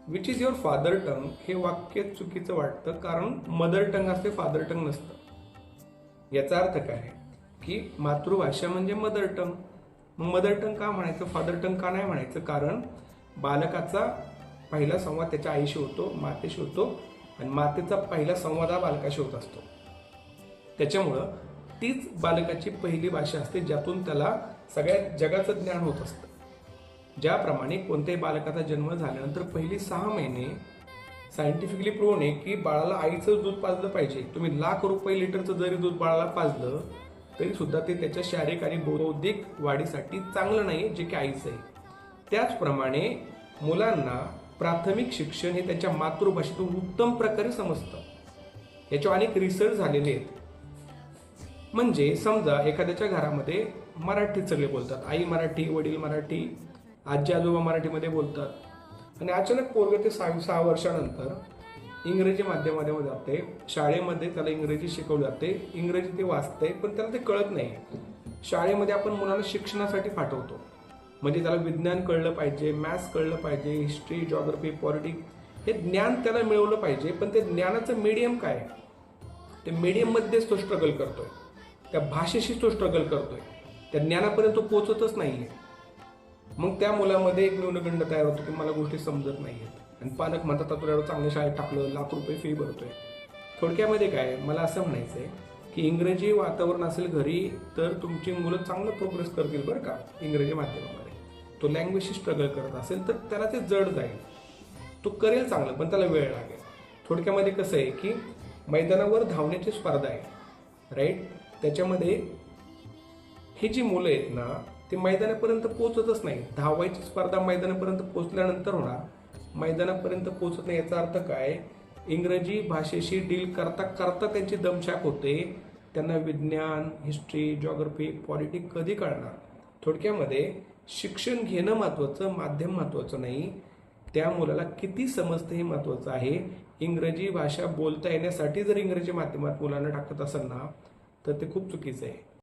Which is your father टंग हे वाक्य चुकीचं वाटतं, कारण मदर टंग असते, फादर टंग नसतं. याचा अर्थ काय की मातृभाषा म्हणजे मदर टंग. मग मदर टंग का म्हणायचं, फादर टंग का नाही म्हणायचं? कारण बालकाचा पहिला संवाद त्याच्या आईशी होतो, मातेशी होतो, आणि मातेचा पहिला संवाद हा बालकाशी होत असतो. त्याच्यामुळं तीच बालकाची पहिली भाषा असते, ज्यातून त्याला सगळ्या जगाचं ज्ञान होत असतं. ज्याप्रमाणे कोणत्याही बालकाचा जन्म झाल्यानंतर पहिली 6 महिने सायंटिफिकली प्रूव्ह आहे की बाळाला आईचं दूध पाजलं पाहिजे. तुम्ही लाख रुपये लिटरचं जरी दूध बाळाला पाजलं तरी सुद्धा ते त्याच्या शारीरिक आणि बौद्धिक वाढीसाठी चांगलं नाही, जे की आईचं आहे. त्याचप्रमाणे मुलांना प्राथमिक शिक्षण हे त्यांच्या मातृभाषेतून उत्तम प्रकारे समजतं. याच्यावर अनेक रिसर्च झालेले आहेत. म्हणजे समजा एखाद्याच्या घरामध्ये मराठीत सगळे बोलतात, आई मराठी, वडील मराठी, आजी आजोबा मराठीमध्ये बोलतात, आणि अचानक पोरगं ते 6 वर्षानंतर इंग्रजी माध्यमामध्ये जाते, शाळेमध्ये त्याला इंग्रजी शिकवली जाते, इंग्रजी ते वाचते, पण त्याला ते कळत नाही. शाळेमध्ये आपण मुलांना शिक्षणासाठी पाठवतो, म्हणजे त्याला विज्ञान कळलं पाहिजे, मॅथ्स कळलं पाहिजे, हिस्ट्री, जॉग्रफी, पॉलिटिक्स हे ज्ञान त्याला मिळवलं पाहिजे. पण ते ज्ञानाचं मीडियम काय? ते मीडियममध्येच तो स्ट्रगल करतोय, त्या भाषेशी तो स्ट्रगल करतोय, त्या ज्ञानापर्यंत तो पोहोचतच नाहीये. मग त्या मुलामध्ये एक न्यूनगंड तयार होतो की मला गोष्टी समजत नाहीयेत, आणि पालक म्हणतात तुला एवढं चांगल्या शाळेत टाकलं, लाख रुपये फी भरतोय. थोडक्यामध्ये काय मला असं म्हणायचं आहे की इंग्रजी वातावरण असेल घरी तर तुमची मुलं चांगलं प्रोग्रेस करतील बरं का. इंग्रजी माध्यमामध्ये तो लँग्वेजशी स्ट्रगल करत असेल तर त्याला ते जड जाईल, तो करेल चांगलं, पण त्याला वेळ लागेल. थोडक्यामध्ये कसं आहे की मैदानावर धावण्याची स्पर्धा आहे, राईट. त्याच्यामध्ये ही जी मुलं आहेत ना ते मैदानापर्यंत पोहोचतच नाही. धावायची स्पर्धा मैदानापर्यंत पोहोचल्यानंतर होणार, मैदानापर्यंत पोहोचत नाही. याचा अर्थ काय? इंग्रजी भाषेशी डील करता करता त्यांची दमछाक होते, त्यांना विज्ञान, हिस्ट्री, जॉग्रफी, पॉलिटिक्स कधी कळणार? थोडक्यामध्ये शिक्षण घेणं महत्त्वाचं, माध्यम महत्त्वाचं नाही, त्या मुलाला किती समजतं हे महत्त्वाचं आहे. इंग्रजी भाषा बोलता येण्यासाठी जर इंग्रजी माध्यमात मुलांना टाकत असेल ना तर ते खूप चुकीचं आहे.